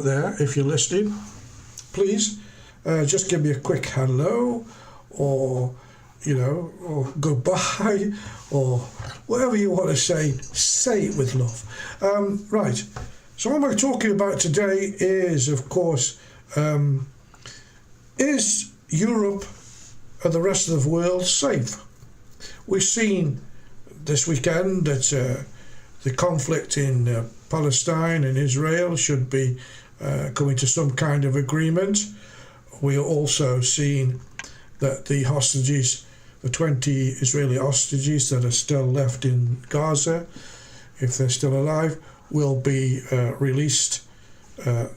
out there, if you're listening, please just give me a quick hello, or or goodbye, or whatever you want to say it with love. Right, so what we're talking about today is, of course, is Europe and the rest of the world safe? We've seen this weekend that the conflict in Palestine and Israel should be coming to some kind of agreement. We are also seeing that the hostages, the 20 Israeli hostages that are still left in Gaza, if they're still alive, will be released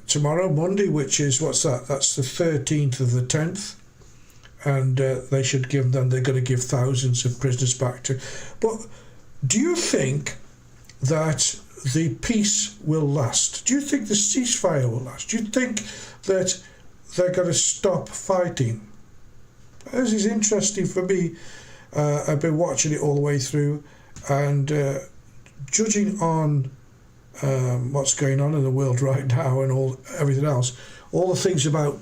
tomorrow, Monday, which is, what's that? That's the 13th of the 10th. And they should give them, they're going to give thousands of prisoners back to. But do you think that the peace will last? Do you think the ceasefire will last? Do you think that they're going to stop fighting? This is interesting for me. I've been watching it all the way through, and judging on what's going on in the world right now and everything else, all the things about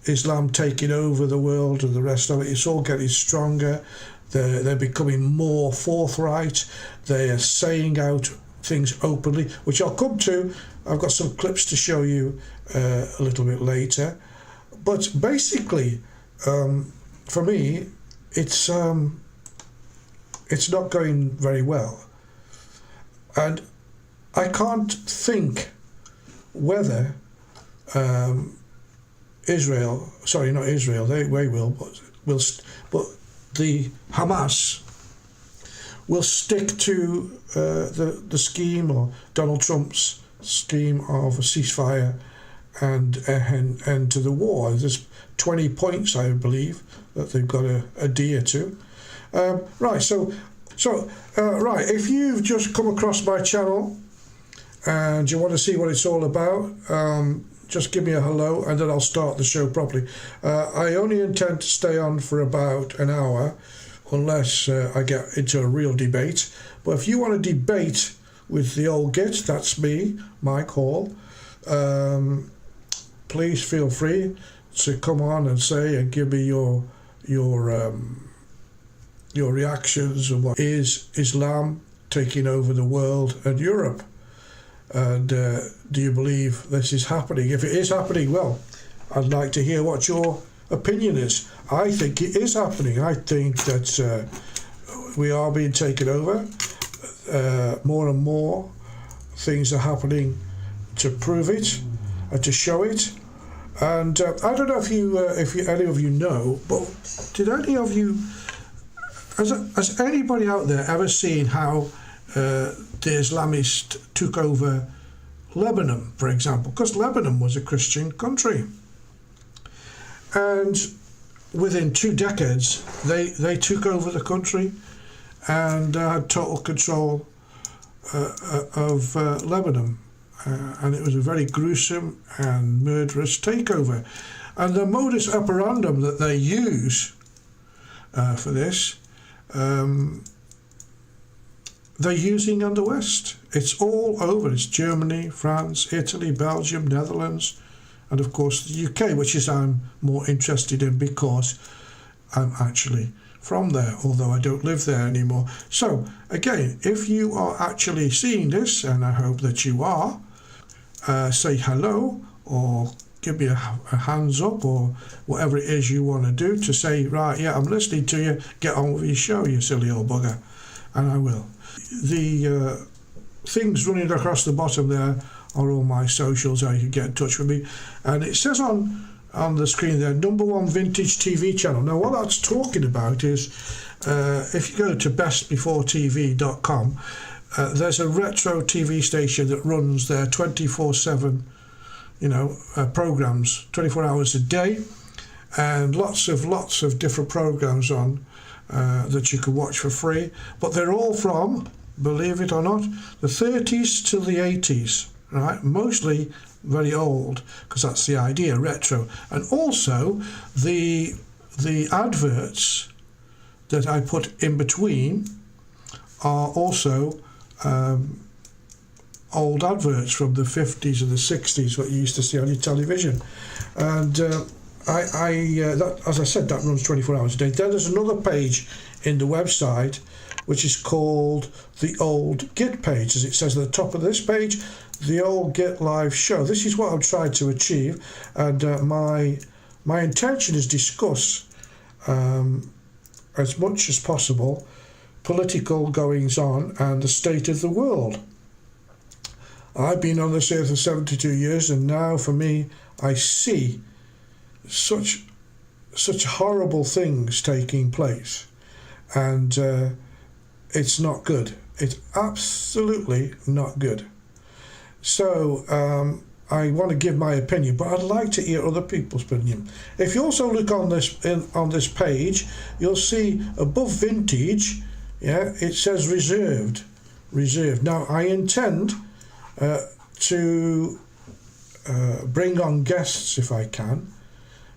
Islam taking over the world and the rest of it, it's all getting stronger. They're becoming more forthright. They are saying out things openly, which I'll come to. I've got some clips to show you a little bit later. But basically, for me, it's not going very well. And I can't think whether Israel, sorry, not Israel, they will, but the Hamas will stick to the scheme, or Donald Trump's scheme of a ceasefire and end to the war. There's 20 points, I believe, that they've got to adhere to. Right, right, if you've just come across my channel and you want to see what it's all about, just give me a hello and then I'll start the show properly. I only intend to stay on for about an hour unless I get into a real debate. But if you want to debate with the old git, that's me, Mike Hall, please feel free to come on and say and give me your reactions on what is Islam taking over the world and Europe. And do you believe this is happening? If it is happening, well, I'd like to hear what your opinion is. I think it is happening. I think that we are being taken over. More and more things are happening to prove it and to show it. And I don't know if any of you know, but did any of you, has anybody out there ever seen how the Islamists took over Lebanon, for example? Because Lebanon was a Christian country, and within 2 decades they took over the country and had total control of Lebanon, and it was a very gruesome and murderous takeover. And the modus operandum that they use for this, they're using in the West. It's all over. It's Germany, France, Italy, Belgium, Netherlands, and of course the UK, which is I'm more interested in because I'm actually from there, although I don't live there anymore. So again, if you are actually seeing this, and I hope that you are, say hello or give me a hands up or whatever it is you want to do to say, right, yeah, I'm listening to you, get on with your show, you silly old bugger. And I will. The things running across the bottom there are all my socials, how you can get in touch with me. And it says on the screen there, #1 vintage TV channel. Now what that's talking about is, if you go to bestbeforetv.com, there's a retro TV station that runs their 24/7, programs, 24 hours a day, and lots of different programs on that you can watch for free. But they're all from, believe it or not, the 30s to the 80s, right? Mostly very old, because that's the idea, retro. And also the adverts that I put in between are also old adverts from the 50s and the 60s, what you used to see on your television. And that, as I said, that runs 24 hours a day. Then there's another page in the website which is called the Old Git page. As it says at the top of this page, the Old Git Live Show. This is what I'm trying to achieve, and my intention is discuss as much as possible political goings on and the state of the world. I've been on this earth for 72 years, and now for me, I see such horrible things taking place, and it's not good. It's absolutely not good. So I want to give my opinion, but I'd like to hear other people's opinion. If you also look on this page, you'll see above vintage, it says reserved. Now I intend to bring on guests if I can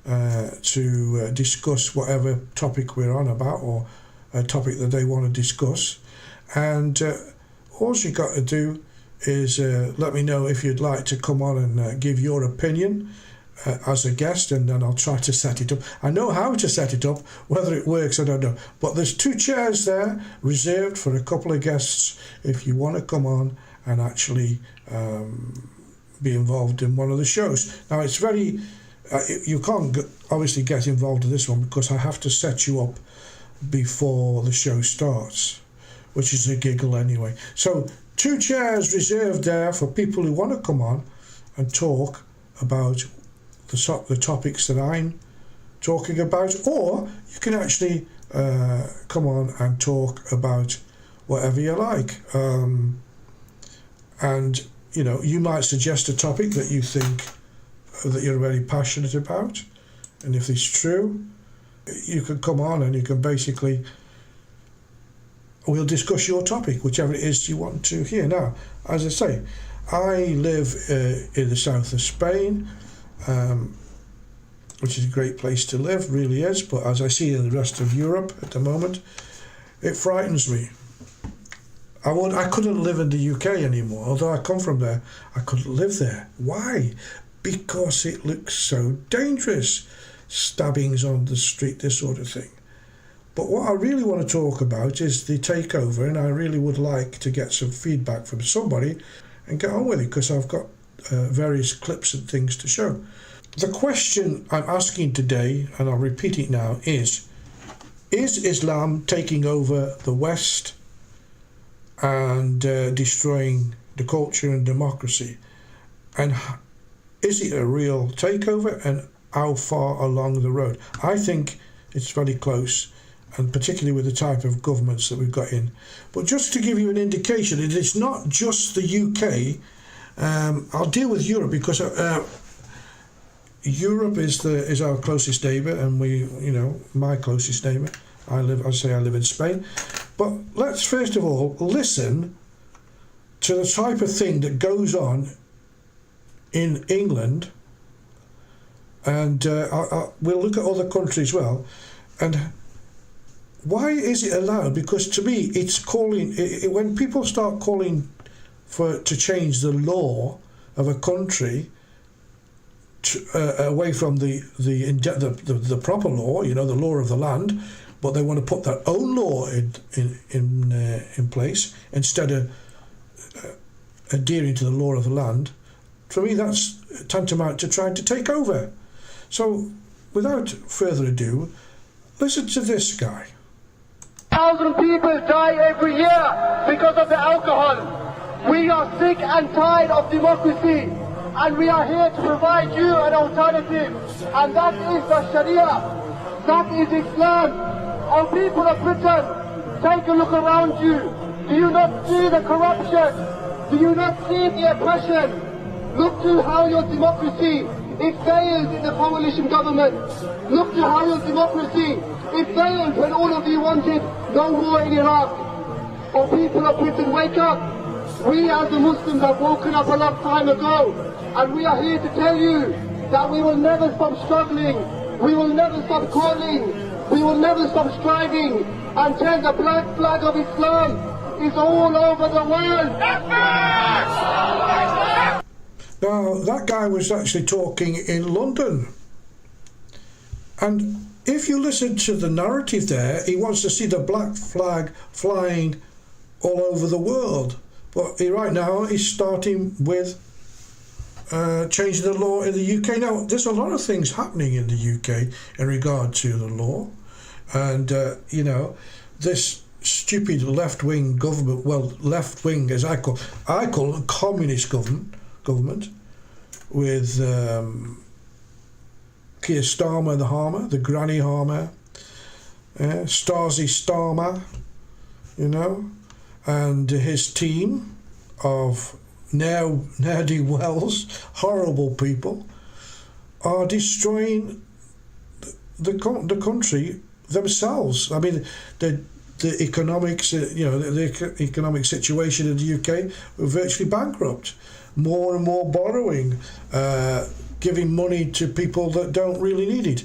to discuss whatever topic we're on about, or a topic that they want to discuss. And all you got to do is let me know if you'd like to come on and give your opinion as a guest, and then I'll try to set it up. I know how to set it up. Whether it works, I don't know. But there's 2 chairs there reserved for a couple of guests if you want to come on and actually be involved in one of the shows. Now, it's very... you can't obviously get involved in this one because I have to set you up before the show starts, which is a giggle anyway. So 2 chairs reserved there for people who want to come on and talk about the topics that I'm talking about, or you can actually come on and talk about whatever you like. And you might suggest a topic that you think that you're very passionate about, and if it's true, you can come on and you can basically, we'll discuss your topic, whichever it is you want to hear. Now, as I say, I live in the south of Spain, which is a great place to live, really is, but as I see in the rest of Europe at the moment, it frightens me. I couldn't live in the UK anymore, although I come from there. I couldn't live there. Why? Because it looks so dangerous. Stabbings on the street, this sort of thing. But what I really want to talk about is the takeover, and I really would like to get some feedback from somebody and get on with it, because I've got various clips and things to show. The question I'm asking today, and I'll repeat it now, is Islam taking over the West and destroying the culture and democracy? And is it a real takeover, and how far along the road? I think it's very close, and particularly with the type of governments that we've got in. But just to give you an indication, it is not just the UK. I'll deal with Europe because Europe is our closest neighbour, and my closest neighbour. I live in Spain. But let's first of all listen to the type of thing that goes on in England, and we'll look at other countries as well. And why is it allowed? Because to me, it's calling. When people start calling to change the law of a country away from the proper law, the law of the land, but they want to put their own law in place instead of adhering to the law of the land. For me, that's tantamount to trying to take over. So, without further ado, listen to this guy. 1,000 people die every year because of the alcohol. We are sick and tired of democracy, and we are here to provide you an alternative, and that is the Sharia. That is Islam. Oh, people of Britain, take a look around you. Do you not see the corruption? Do you not see the oppression? Look to how your democracy, it failed in the coalition government. Look to how your democracy, it failed when all of you wanted no war in Iraq. Oh, people of Britain, wake up. We as the Muslims have woken up a long time ago, and we are here to tell you that we will never stop struggling. We will never stop calling. We will never stop striving until the black flag of Islam is all over the world. Now, that guy was actually talking in London. And if you listen to the narrative there, he wants to see the black flag flying all over the world. But right now, he's starting with changing the law in the UK. Now, there's a lot of things happening in the UK in regard to the law. And, this stupid left-wing government, well, left-wing as I call it, communist government with Keir Starmer, the Granny Harmer, Stasi Starmer, and his team of ne'er-do-wells, horrible people, are destroying the country themselves. I mean, the economics, the economic situation in the UK, we're virtually bankrupt. More and more borrowing, giving money to people that don't really need it.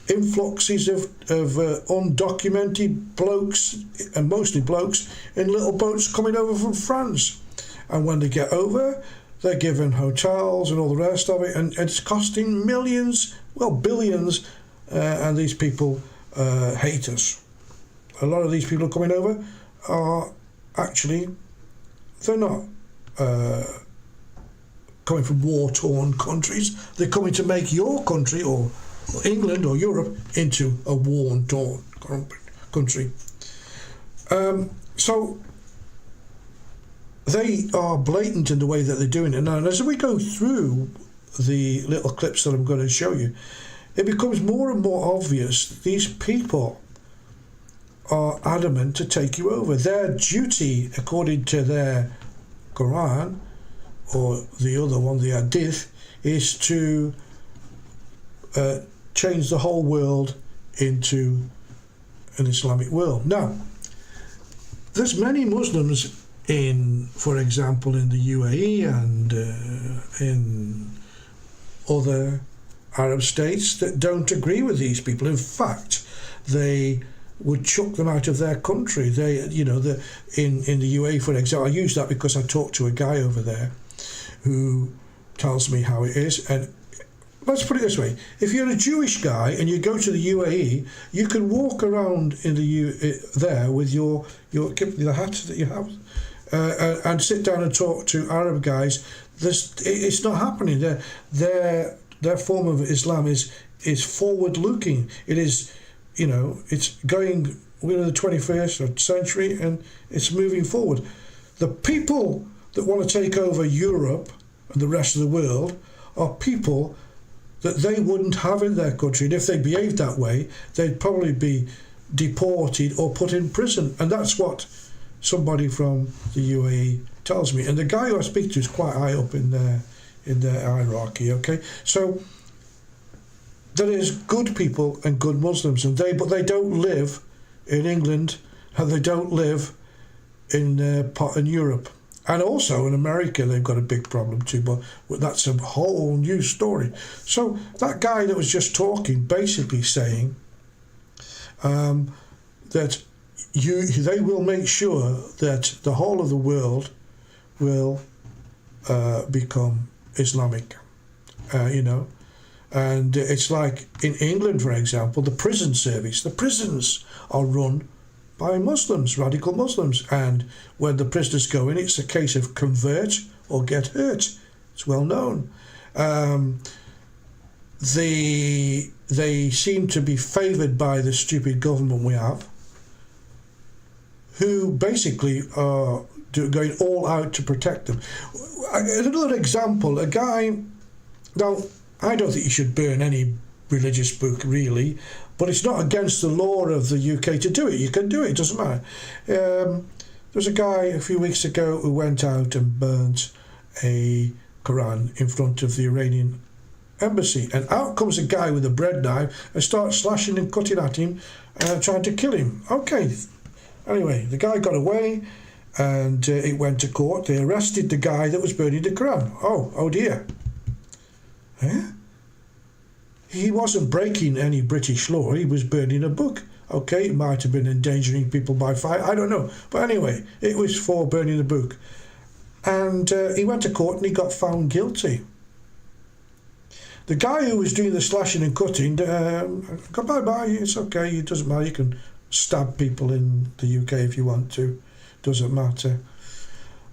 Influxes of undocumented blokes, and mostly blokes, in little boats coming over from France. And when they get over, they're given hotels and all the rest of it, and it's costing millions, well, billions, and these people hate us. A lot of these people coming over are actually, they're not coming from war-torn countries. They're coming to make your country, or England or Europe, into a war-torn country. So they are blatant in the way that they're doing it. Now, as we go through the little clips that I'm going to show you, it becomes more and more obvious these people are adamant to take you over. Their duty, according to their Quran, or the other one, the Hadith, is to change the whole world into an Islamic world. Now, there's many Muslims for example, in the UAE and in other Arab states that don't agree with these people. In fact, they would chuck them out of their country. They, in the UAE, for example, I use that because I talked to a guy over there who tells me how it is. And let's put it this way: if you're a Jewish guy and you go to the UAE, you can walk around in there with the hat that you have, and sit down and talk to Arab guys. It's not happening. Their form of Islam is forward-looking. It is, it's going. We're in the 21st century, and it's moving forward. The people that want to take over Europe and the rest of the world are people that they wouldn't have in their country, and if they behaved that way, they'd probably be deported or put in prison. And that's what somebody from the UAE tells me. And the guy who I speak to is quite high up in their hierarchy. Okay, so there is good people and good Muslims, but they don't live in England, and they don't live in Europe. And also in America, they've got a big problem too, but that's a whole new story. So that guy that was just talking, basically saying that they will make sure that the whole of the world will become Islamic, And it's like in England, for example, the prison service. The prisons are run by Muslims, radical Muslims, and when the prisoners go in, it's a case of convert or get hurt. It's well known. They seem to be favoured by the stupid government we have, who basically are going all out to protect them. Another example, a guy. Now, I don't think you should burn any religious book, really, but it's not against the law of the UK to do it. You can do it, it doesn't matter. There was a guy a few weeks ago who went out and burnt a Quran in front of the Iranian embassy, and out comes a guy with a bread knife and starts slashing and cutting at him, trying to kill him. Okay, anyway, the guy got away, and it went to court. They arrested the guy that was burning the Quran. Oh dear. He wasn't breaking any British law, he was burning a book. Okay, it might have been endangering people by fire, I don't know. But anyway, it was for burning the book. And he went to court and he got found guilty. The guy who was doing the slashing and cutting, got bye-bye, it's okay, it doesn't matter, you can stab people in the UK if you want to, doesn't matter.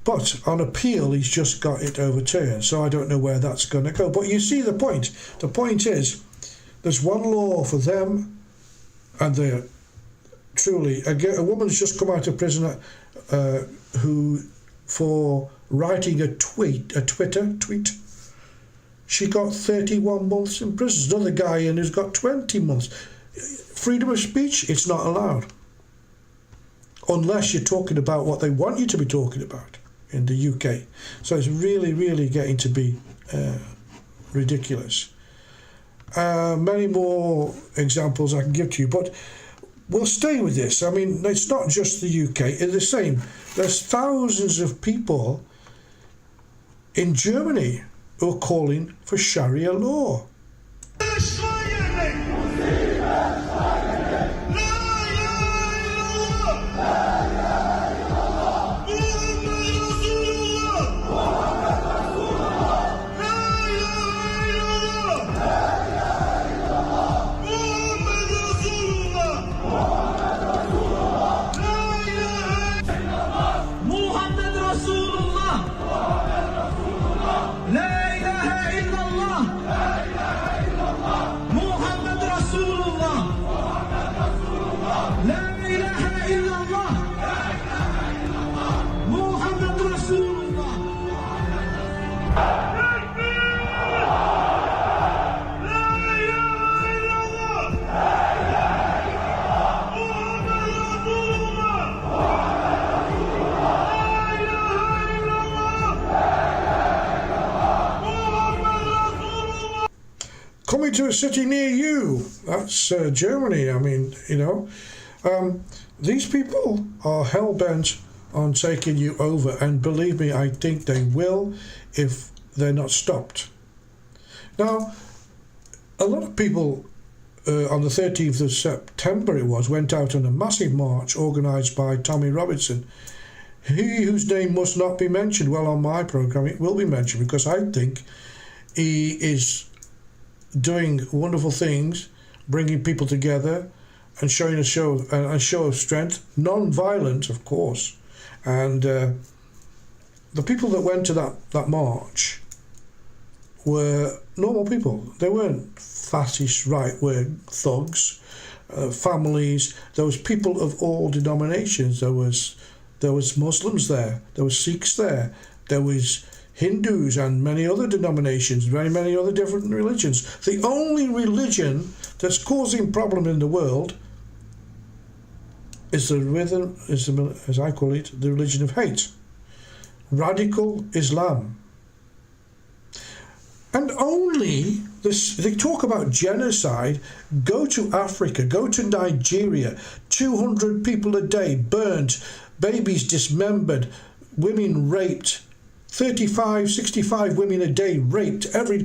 But on appeal, he's just got it overturned, so I don't know where that's going to go. But you see the point. The point is, there's one law for them, and they're truly... A woman's just come out of prison who, for writing a Twitter tweet, she got 31 months in prison. There's another guy in who's got 20 months. Freedom of speech, it's not allowed. Unless you're talking about what they want you to be talking about in the UK. So it's really, really getting to be ridiculous. Many more examples I can give to you, but we'll stay with this. I mean, it's not just the UK, it's the same. There's thousands of people in Germany who are calling for Sharia law. Coming to a city near you, that's Germany. I mean, you know, these people are hell-bent on taking you over, and believe me, I think they will if they're not stopped. Now, a lot of people on the 13th of September went out on a massive march organised by Tommy Robinson, he whose name must not be mentioned. Well, on my programme it will be mentioned, because I think he is doing wonderful things, bringing people together and showing a show of strength, non-violent, of course. And the people that went to that march were normal people. They weren't fascist right-wing thugs, families. There was people of all denominations. There was Muslims there, there was Sikhs there was Hindus and many other denominations, many other different religions. The only religion that's causing problem in the world is as I call it, the religion of hate. Radical Islam. And only this, they talk about genocide. Go to Africa, go to Nigeria, 200 people a day burnt, babies dismembered, women raped, 35, 65 women a day raped every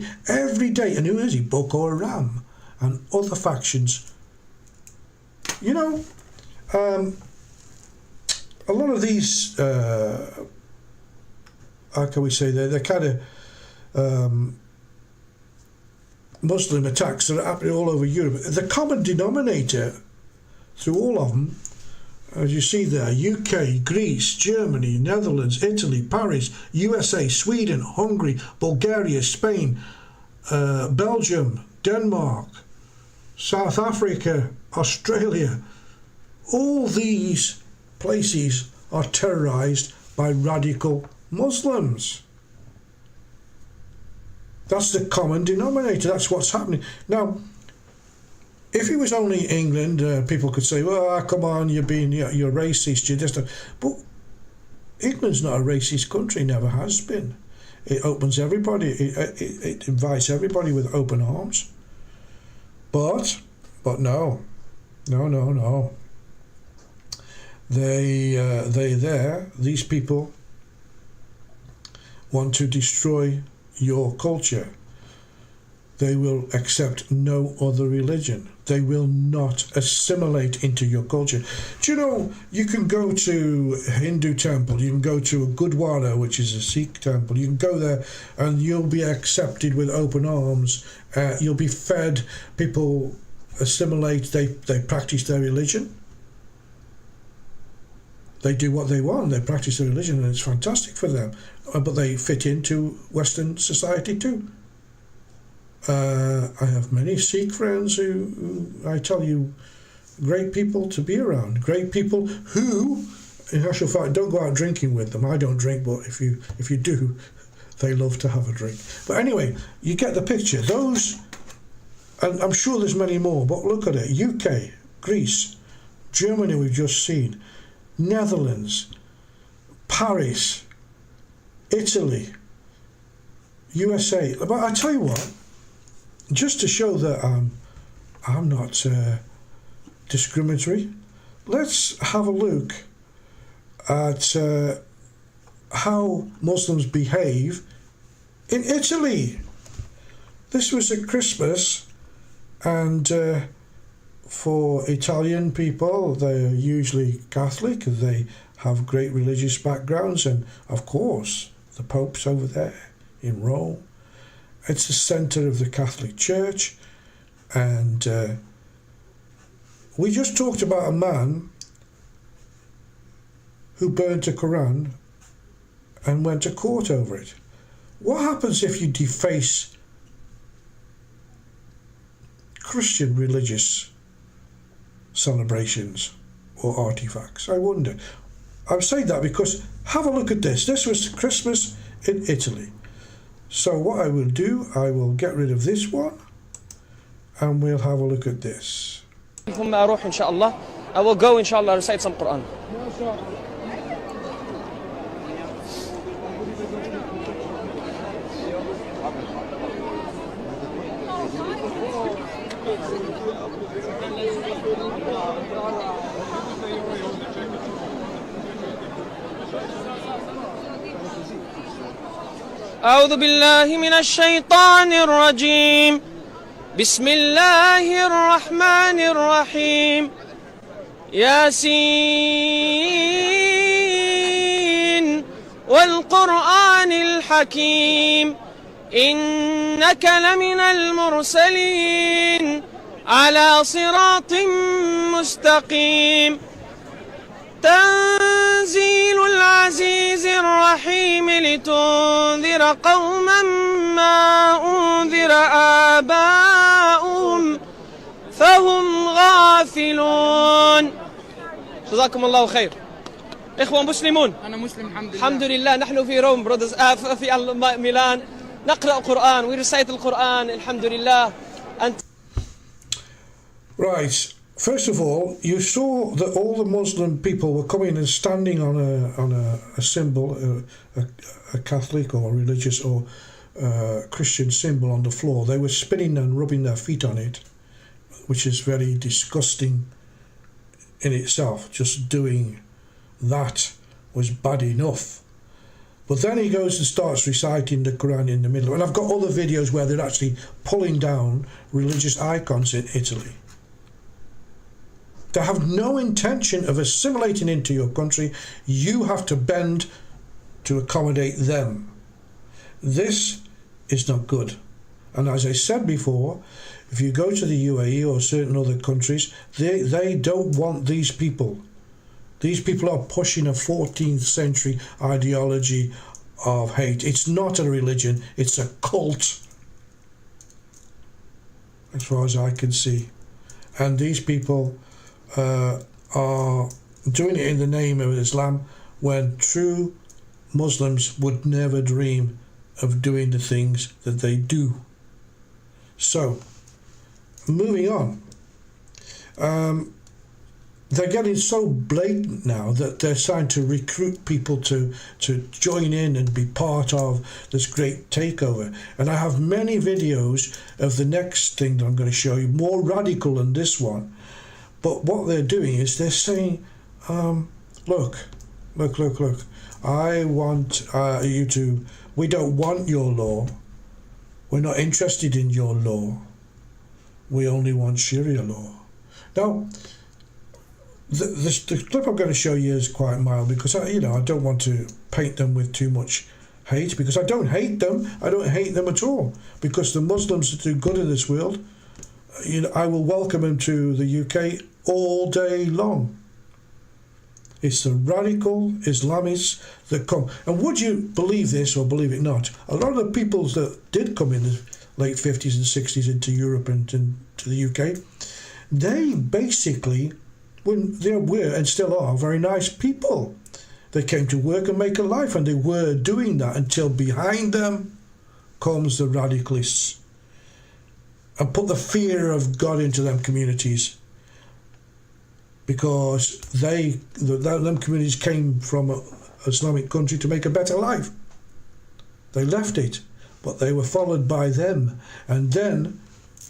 day. And who is he? Boko Haram and other factions. You know, a lot of these, how can we say, they're kind of Muslim attacks that are happening all over Europe. The common denominator through all of them, as you see there, UK, Greece, Germany, Netherlands, Italy, Paris, USA, Sweden, Hungary, Bulgaria, Spain, Belgium, Denmark, South Africa, Australia. All these places are terrorised by radical Muslims. That's the common denominator. That's what's happening. Now, if it was only England, people could say, well, come on, you're racist, you're just... But England's not a racist country, never has been. It opens everybody, it invites everybody with open arms. But no. These people want to destroy your culture. They will accept no other religion. They will not assimilate into your culture. Do you know, you can go to a Hindu temple, you can go to a Gurdwara, which is a Sikh temple, you can go there and you'll be accepted with open arms, you'll be fed, people assimilate, they practice their religion. They do what they want, they practice their religion, and it's fantastic for them. But they fit into Western society too. I have many Sikh friends who I tell you, great people to be around. Great people who, in actual fact, don't go out drinking with them. I don't drink, but if you do, they love to have a drink. But anyway, you get the picture. Those, and I'm sure there's many more, but look at it. UK, Greece, Germany we've just seen, Netherlands, Paris, Italy, USA. But I tell you what, just to show that I'm not discriminatory, let's have a look at how Muslims behave in Italy. This was at Christmas, and for Italian people, they're usually Catholic, they have great religious backgrounds, and of course the Pope's over there in Rome. It's the centre of the Catholic Church, and we just talked about a man who burnt a Quran and went to court over it. What happens if you deface Christian religious celebrations or artifacts? I wonder. I'm saying that because have a look at this. This was Christmas in Italy. So what I will do, I will get rid of this one and we'll have a look at this. ثم أروح إن شاء الله. I will go إن شاء الله recite some Quran. أعوذ بالله من الشيطان الرجيم. بسم الله الرحمن الرحيم. ياسين والقرآن الحكيم إنك لمن المرسلين على صراط مستقيم. تنزيل العزيز الرحيم لتنذر قوما ما أنذر آباؤهم فهم غافلون. جزاكم الله خير. إخوة مسلمون، أنا مسلم الحمد لله. الحمد لله نحن في روم برودرز في ميلان نقرأ قرآن we recite القرآن الحمد لله. Right. First of all, you saw that all the Muslim people were coming and standing on a symbol, a Catholic or religious or Christian symbol on the floor. They were spinning and rubbing their feet on it, which is very disgusting in itself. Just doing that was bad enough. But then he goes and starts reciting the Quran in the middle. And I've got other videos where they're actually pulling down religious icons in Italy. They have no intention of assimilating into your country. You have to bend to accommodate them. This is not good. And as I said before, if you go to the UAE or certain other countries, they don't want these people. These people are pushing a 14th century ideology of hate. It's not a religion, it's a cult, as far as I can see. And these people are doing it in the name of Islam when true Muslims would never dream of doing the things that they do. So, moving on. They're getting so blatant now that they're trying to recruit people to join in and be part of this great takeover. And I have many videos of the next thing that I'm going to show you, more radical than this one. But what they're doing is they're saying, look, I want you to, we don't want your law. We're not interested in your law. we only want Sharia law. Now, the clip I'm going to show you is quite mild because I don't want to paint them with too much hate, because I don't hate them. I don't hate them at all, because the Muslims that do good in this world, I will welcome them to the UK all day long. It's the radical Islamists that come. And would you believe this or believe it not, a lot of the peoples that did come in the late 50s and 60s into Europe and to the UK, they basically, when they were and still are very nice people. They came to work and make a life, and they were doing that until behind them comes the radicalists and put the fear of God into them communities, because them communities came from an Islamic country to make a better life. They left it, but they were followed by them, and then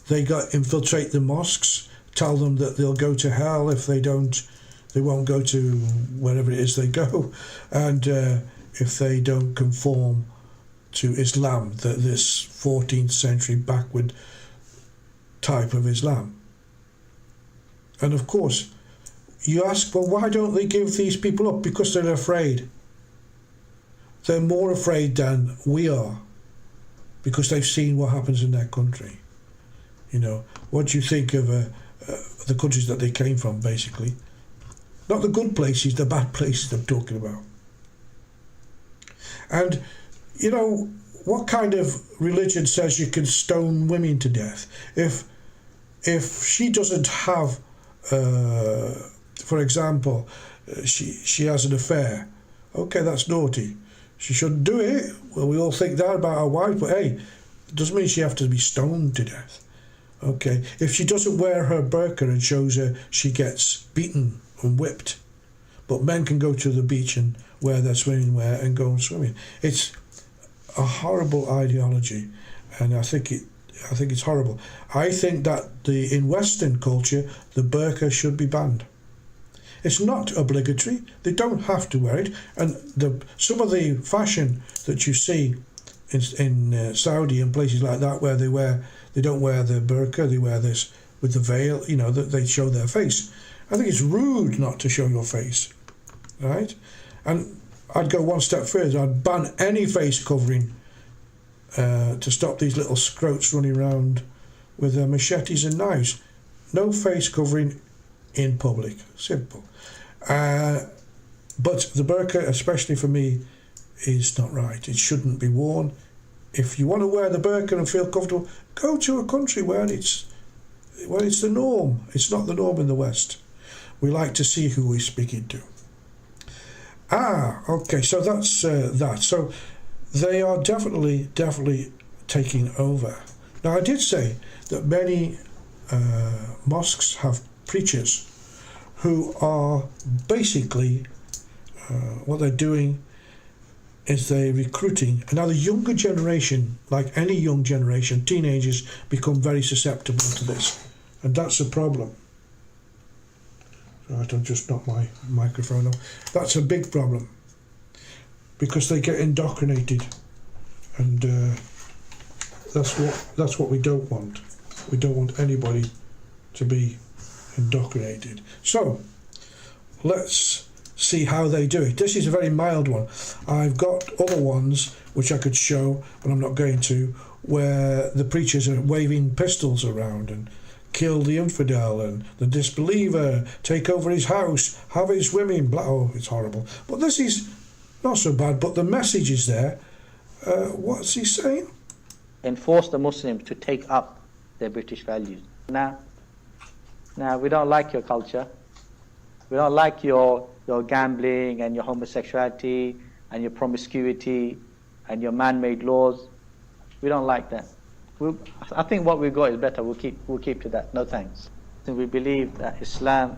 they got infiltrate the mosques, tell them that they'll go to hell if they don't. They won't go to wherever it is they go, and if they don't conform to Islam, this 14th century backward type of Islam. And of course, you ask, well, why don't they give these people up? Because they're afraid. They're more afraid than we are, because they've seen what happens in their country. What do you think of the countries that they came from, basically? Not the good places, the bad places I'm talking about. And, what kind of religion says you can stone women to death? If she doesn't have, for example, she has an affair, okay, that's naughty. She shouldn't do it. Well, we all think that about our wives, but hey, it doesn't mean she has to be stoned to death. Okay, if she doesn't wear her burqa and shows her, she gets beaten and whipped. But men can go to the beach and wear their swimming wear and go swimming. It's a horrible ideology, and I think it's horrible. I think that in Western culture, the burqa should be banned. It's not obligatory. They don't have to wear it. And some of the fashion that you see in Saudi and places like that, where they don't wear the burqa, they wear this with the veil, that they show their face. I think it's rude not to show your face, right? And I'd go one step further. I'd ban any face covering to stop these little scroats running around with their machetes and knives. No face covering in public. Simple. But the burqa, especially for me, is not right. It shouldn't be worn. If you want to wear the burqa and feel comfortable, go to a country where it's the norm. It's not the norm in the West. We like to see who we're speaking to. Okay, so that's that. So they are definitely taking over. Now, I did say that many mosques have preachers who are basically, what they're doing is they're recruiting. Now, the younger generation, like any young generation, teenagers become very susceptible to this, and that's a problem. Right, I've just knocked my microphone off. That's a big problem, because they get indoctrinated, and that's what we don't want. We don't want anybody to be indoctrinated. So let's see how they do it. This is a very mild one. I've got other ones which I could show, but I'm not going to, where the preachers are waving pistols around and kill the infidel and the disbeliever, take over his house, have his women, blah. Oh, it's horrible. But this is not so bad, but the message is there. What's he saying? Enforce the Muslims to take up their British values. Now, we don't like your culture. We don't like your gambling and your homosexuality and your promiscuity and your man-made laws. We don't like that. I think what we've got is better. We'll keep to that. No thanks. We believe that Islam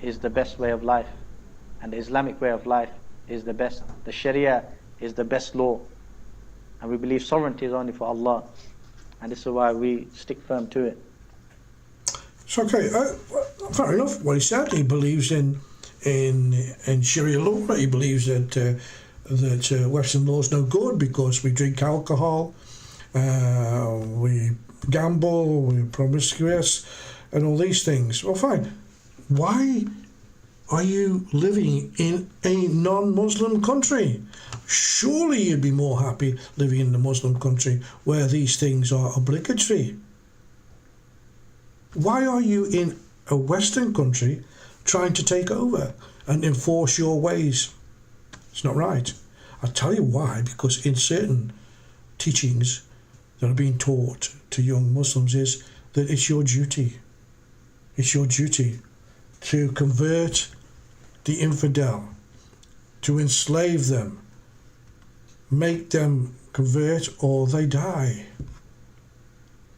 is the best way of life, and the Islamic way of life is the best. The Sharia is the best law, and we believe sovereignty is only for Allah, and this is why we stick firm to it. It's okay. Fair enough. What he said, he believes in Sharia law. He believes that Western law is no good because we drink alcohol. We gamble, we're promiscuous, and all these things. Well, fine. Why are you living in a non-Muslim country? Surely you'd be more happy living in a Muslim country where these things are obligatory. Why are you in a Western country trying to take over and enforce your ways? It's not right. I'll tell you why, because in certain teachings that are being taught to young Muslims is that it's your duty to convert the infidel, to enslave them, make them convert or they die.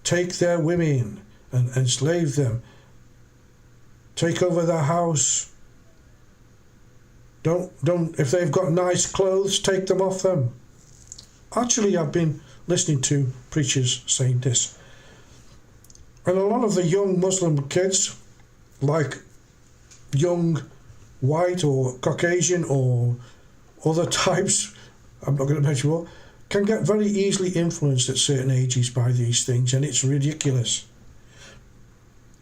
Take their women and enslave them. Take over their house. Don't, if they've got nice clothes, take them off them. Actually, I've been listening to preachers saying this. And a lot of the young Muslim kids, like young white or Caucasian or other types, I'm not going to mention what, can get very easily influenced at certain ages by these things, and it's ridiculous.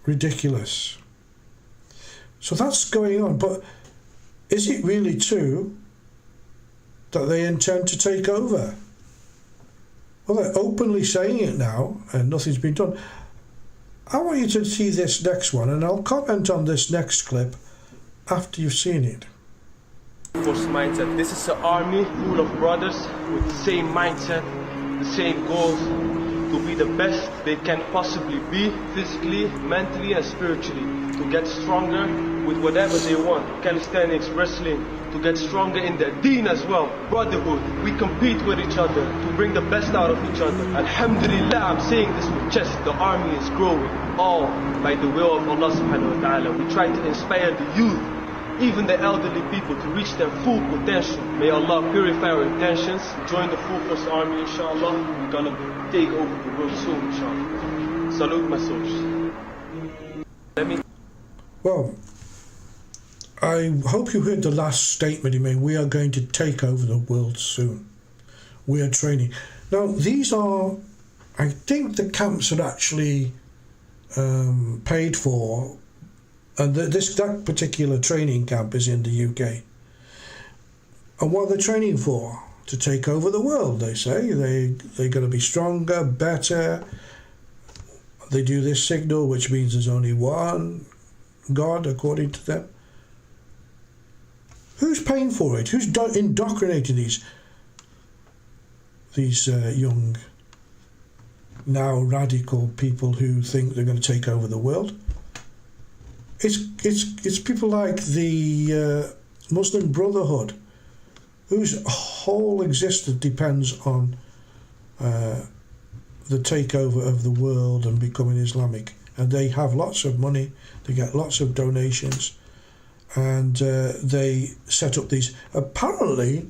Ridiculous. So that's going on, but is it really true that they intend to take over? Well, they're openly saying it now, and nothing's been done. I want you to see this next one, and I'll comment on this next clip after you've seen it. Force mindset. This is an army full of brothers with the same mindset, the same goals, to be the best they can possibly be, physically, mentally and spiritually, to get stronger with whatever they want. Calisthenics, wrestling, to get stronger in their deen as well. Brotherhood, we compete with each other to bring the best out of each other. Alhamdulillah, I'm saying this with chest, the army is growing, all by the will of Allah subhanahu wa ta'ala. We try to inspire the youth, even the elderly people, to reach their full potential. May Allah purify our intentions. Join the Full Force Army, inshallah. We're gonna take over the world soon, inshallah. Salute my soldiers. Well, I hope you heard the last statement he made. We are going to take over the world soon. We are training. Now, these are, I think the camps are actually paid for, and that particular training camp is in the UK. And what are they training for? To take over the world, they say. They're going to be stronger, better. They do this signal, which means there's only one God, according to them. Who's paying for it? Who's indoctrinating these young, now radical people who think they're going to take over the world? It's people like the Muslim Brotherhood, whose whole existence depends on the takeover of the world and becoming Islamic. And they have lots of money, they get lots of donations, and they set up these. Apparently,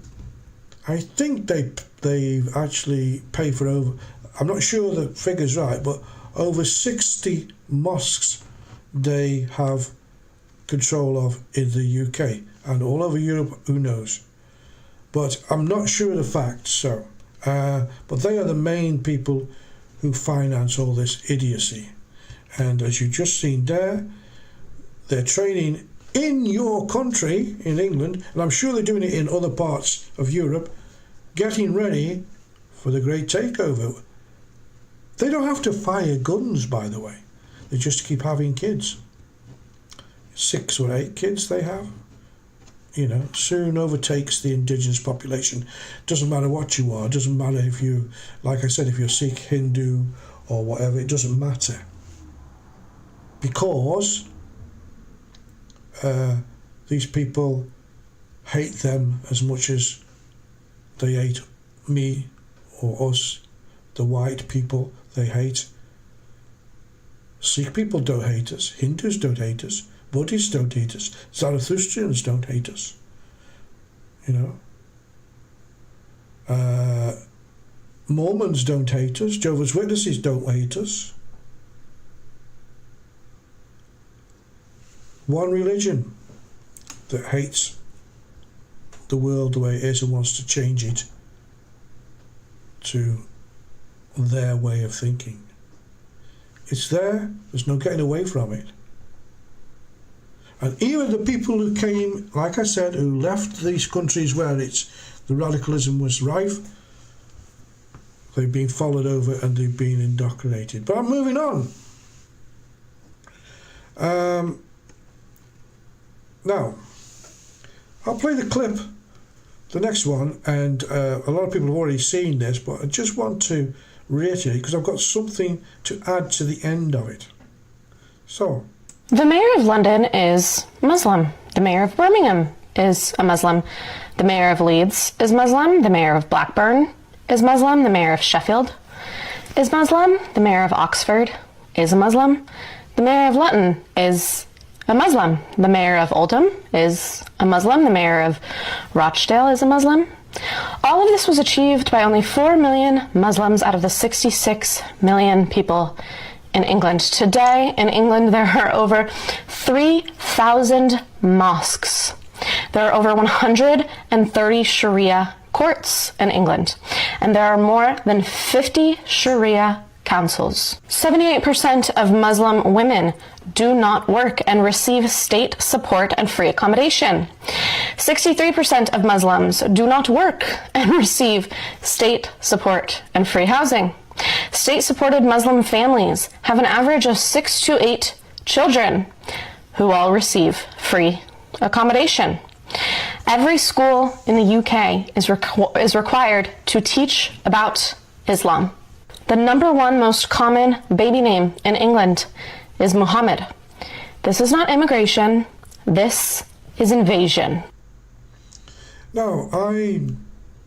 I think they actually pay for over, I'm not sure the figure's right, but over 60 mosques they have control of in the UK and all over Europe, who knows. But I'm not sure of the facts, so. But they are the main people who finance all this idiocy. And as you've just seen there, they're training in your country, in England, and I'm sure they're doing it in other parts of Europe, getting ready for the great takeover. They don't have to fire guns, by the way. They just keep having kids. 6 or 8 kids they have. You know, soon overtakes the indigenous population. Doesn't matter what you are. Doesn't matter if you, like I said, if you're Sikh, Hindu, or whatever. It doesn't matter. Because these people hate them as much as they hate me or us, the white people they hate. Sikh people don't hate us, Hindus don't hate us, Buddhists don't hate us, Zarathustrians don't hate us, you know. Mormons don't hate us, Jehovah's Witnesses don't hate us. One religion that hates the world the way it is and wants to change it to their way of thinking. It's there. There's no getting away from it. And even the people who came, like I said, who left these countries where the radicalism was rife, they've been followed over and they've been indoctrinated. But I'm moving on. Now, I'll play the clip, the next one, and a lot of people have already seen this, but I just want to reiterate because I've got something to add to the end of it. So, the mayor of London is Muslim. The mayor of Birmingham is a Muslim. The mayor of Leeds is Muslim. The mayor of Blackburn is Muslim. The mayor of Sheffield is Muslim. The mayor of Oxford is a Muslim. The mayor of Luton is a Muslim. The mayor of Oldham is a Muslim. The mayor of Rochdale is a Muslim. All of this was achieved by only 4 million Muslims out of the 66 million people in England. Today in England there are over 3,000 mosques. There are over 130 Sharia courts in England, and there are more than 50 Sharia councils. 78% of Muslim women do not work and receive state support and free accommodation. 63% of Muslims do not work and receive state support and free housing. State-supported Muslim families have an average of 6 to 8 children who all receive free accommodation. Every school in the UK is required to teach about Islam. The number one most common baby name in England is Muhammad. This is not immigration, this is invasion. now, I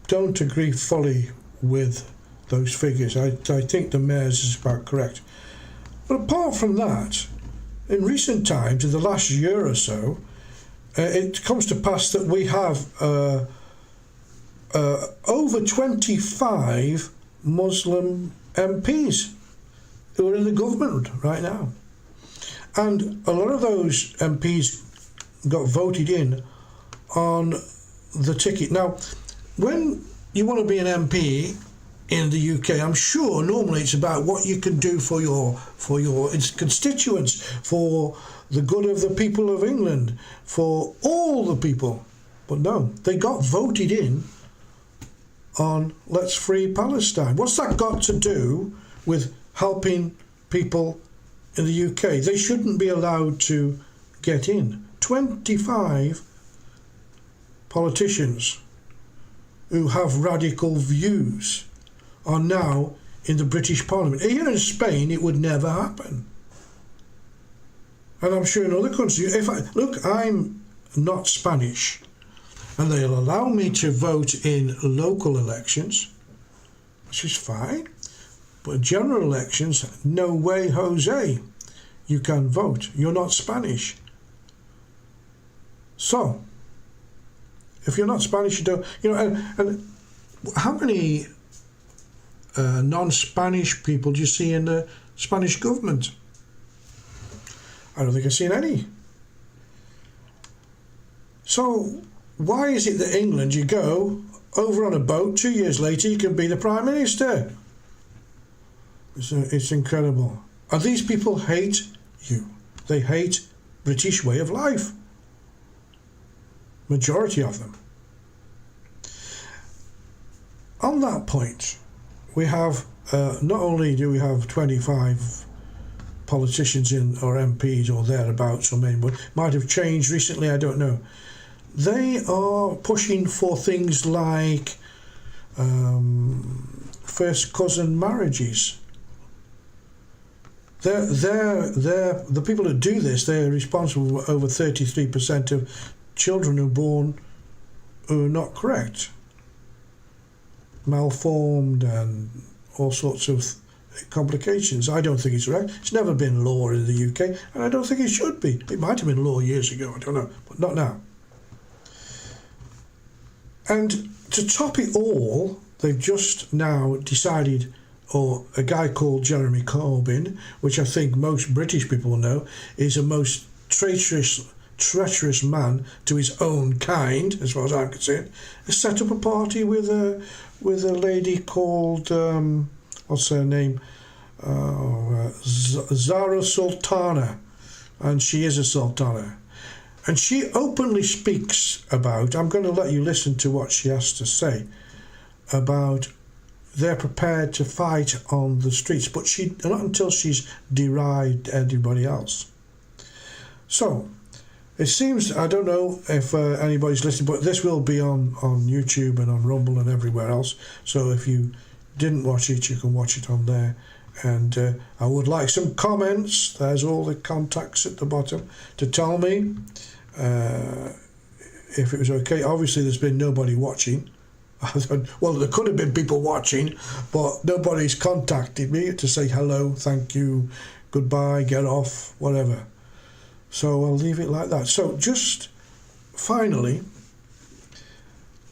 don't agree fully with those figures. I think the mayor's is about correct. But apart from that, in recent times, in the last year or so, it comes to pass that we have over 25 Muslim MPs who are in the government right now. And a lot of those MPs got voted in on the ticket. Now, when you want to be an MP in the UK, I'm sure normally it's about what you can do for your constituents, for the good of the people of England, for all the people. But no, they got voted in on Let's Free Palestine. What's that got to do with helping people in the UK? They shouldn't be allowed to get in. 25 politicians who have radical views are now in the British Parliament. Here in Spain, it would never happen. And I'm sure in other countries, I'm not Spanish, and they'll allow me to vote in local elections, which is fine. But general elections, no way, Jose, you can vote. You're not Spanish. So, if you're not Spanish, you don't, and how many non-Spanish people do you see in the Spanish government? I don't think I've seen any. So why is it that England, you go over on a boat, 2 years later you can be the Prime Minister? It's incredible. And these people hate you. They hate British way of life. Majority of them. On that point, we have, not only do we have 25 politicians in, or MPs or thereabouts, or maybe might have changed recently, I don't know. They are pushing for things like first cousin marriages. The people that do this, they're responsible for over 33% of children who are born who are not correct, malformed, and all sorts of complications. I don't think it's right. It's never been law in the UK, and I don't think it should be. It might have been law years ago, I don't know, but not now. And to top it all, they've just now decided, or a guy called Jeremy Corbyn, which I think most British people know, is a most treacherous man to his own kind, as far as I'm concerned, has set up a party with a lady called what's her name? Zara Sultana, and she is a sultana. And she openly speaks about, I'm going to let you listen to what she has to say about they're prepared to fight on the streets, but not until she's derided everybody else. So, it seems, I don't know if anybody's listening, but this will be on YouTube and on Rumble and everywhere else. So if you didn't watch it, you can watch it on there. And I would like some comments. There's all the contacts at the bottom to tell me if it was okay. Obviously, there's been nobody watching. Well, there could have been people watching, but nobody's contacted me to say hello, thank you, goodbye, get off, whatever. So I'll leave it like that. So just finally,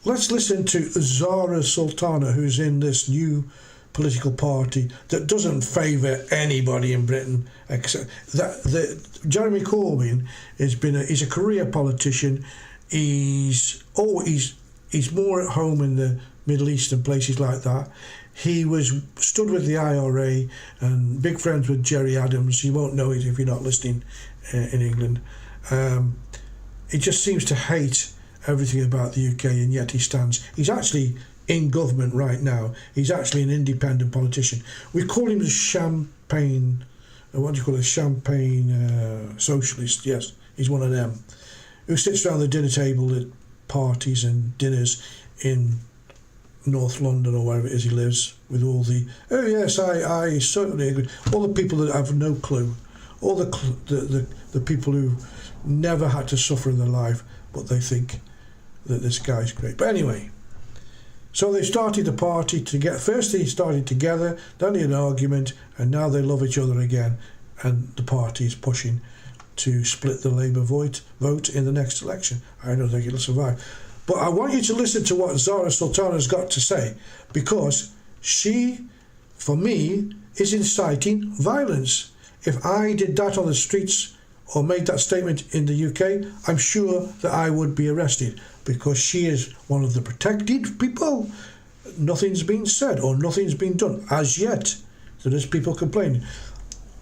let's listen to Zara Sultana, who's in this new political party that doesn't favour anybody in Britain except that. Jeremy Corbyn he's a career politician. He's more at home in the Middle East and places like that. He stood with the IRA and big friends with Gerry Adams. You won't know it if you're not listening in England. He just seems to hate everything about the UK, and yet he's actually in government right now. He's actually an independent politician. We call him the champagne socialist. Yes, he's one of them who sits around the dinner table at parties and dinners in North London or wherever it is he lives, with all the I certainly agree, all the people that have no clue, all the people who never had to suffer in their life, but they think that this guy's great. But anyway, so they started the party first they started together, then they had an argument, and now they love each other again, and the party is pushing to split the Labour vote in the next election. I don't think it'll survive. But I want you to listen to what Zara Sultana's got to say, because she, for me, is inciting violence. If I did that on the streets or made that statement in the UK, I'm sure that I would be arrested, because she is one of the protected people. Nothing's been said or nothing's been done as yet. So there's people complaining.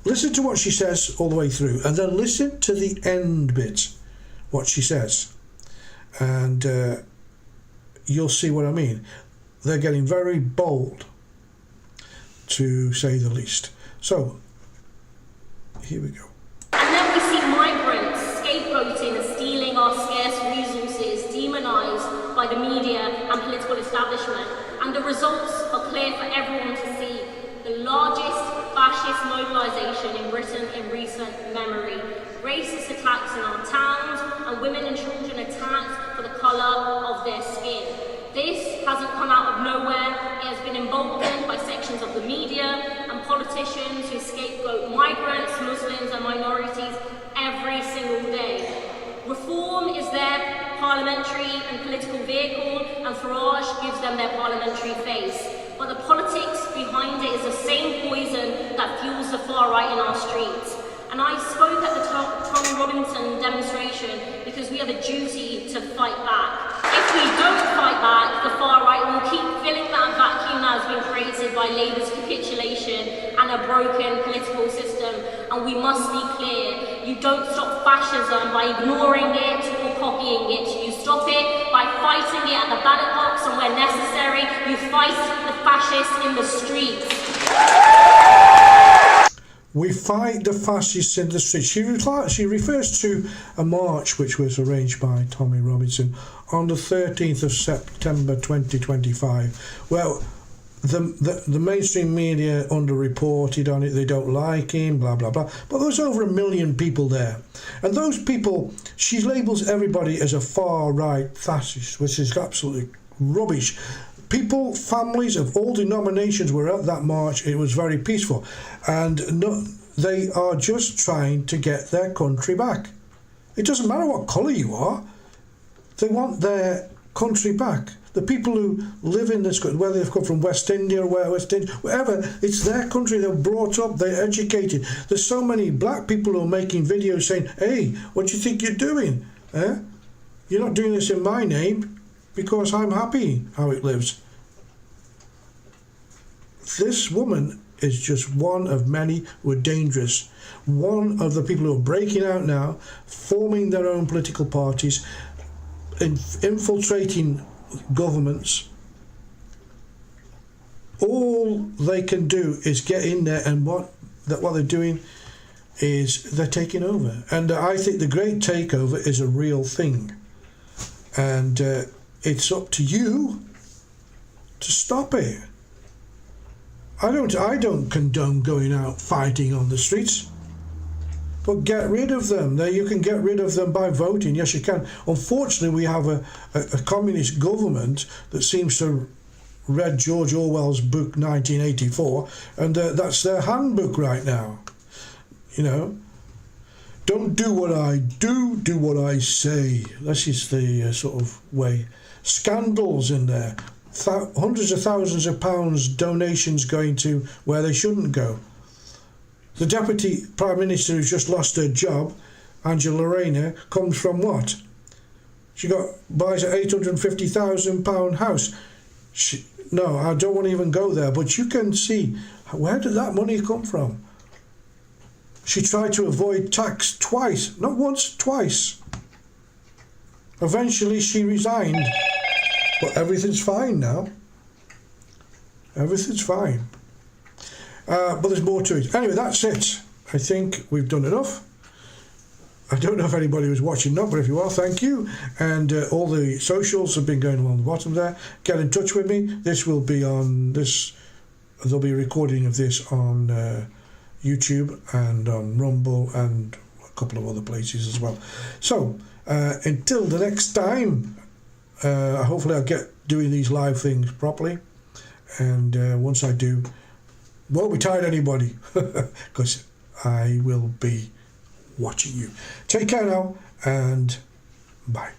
Listen to what she says all the way through, and then listen to the end bit, what she says. And you'll see what I mean. They're getting very bold, to say the least. So, here we go. And then we see migrants scapegoating and stealing our scarce resources, demonised by the media and political establishment. And the results are clear for everyone to see. The largest fascist mobilisation in Britain in recent memory. Racist attacks in our towns, and women and children attacked for the colour of their skin. This hasn't come out of nowhere. It has been emboldened by sections of the media and politicians who scapegoat migrants, Muslims and minorities every single day. Reform is their parliamentary and political vehicle, and Farage gives them their parliamentary face. But the politics behind it is the same poison that fuels the far right in our streets. And I spoke at the Tommy Robinson demonstration because we have a duty to fight back. If we don't fight back, the far right will keep filling that vacuum that has been created by Labour's capitulation and a broken political system. And we must be clear, you don't stop fascism by ignoring it or copying it. You stop it by fighting it at the ballot box, and where necessary, you fight the fascists in the streets. We fight the fascists in the streets. She refers to a march which was arranged by Tommy Robinson on the 13th of September 2025. Well, the mainstream media underreported on it. They don't like him, blah, blah, blah. But there was over 1 million people there. And those people, she labels everybody as a far-right fascist, which is absolutely rubbish. People, families of all denominations were at that march. It was very peaceful. And they are just trying to get their country back. It doesn't matter what colour you are. They want their country back. The people who live in this country, whether they've come from West India or wherever, it's their country. They're brought up, they're educated. There's so many black people who are making videos saying, hey, what do you think you're doing? You're not doing this in my name, because I'm happy how it lives. This woman is just one of many who are dangerous. One of the people who are breaking out now, forming their own political parties, infiltrating governments. All they can do is get in there, and what they're doing is they're taking over. And I think the great takeover is a real thing. And it's up to you to stop it. I don't condone going out fighting on the streets, but get rid of them. You can get rid of them by voting. Yes, you can. Unfortunately, we have a communist government that seems to read George Orwell's book 1984, and that's their handbook right now. You know, don't do what I do, do what I say. That's just the sort of way. Scandals in there. Hundreds of thousands of pounds donations going to where they shouldn't go. The Deputy Prime Minister who's just lost her job, Angela Rayner, comes from what? She buys an £850,000 house. No, I don't want to even go there, but you can see, where did that money come from? She tried to avoid tax twice, not once, twice. Eventually she resigned. But everything's fine now. Everything's fine. But there's more to it. Anyway, that's it. I think we've done enough. I don't know if anybody was watching not, but if you are, thank you. And all the socials have been going along the bottom there. Get in touch with me. This will be on this. There'll be a recording of this on YouTube and on Rumble and a couple of other places as well. So until the next time. Hopefully I'll get doing these live things properly, and once I do, won't be tired anybody, because I will be watching you. Take care now, and bye.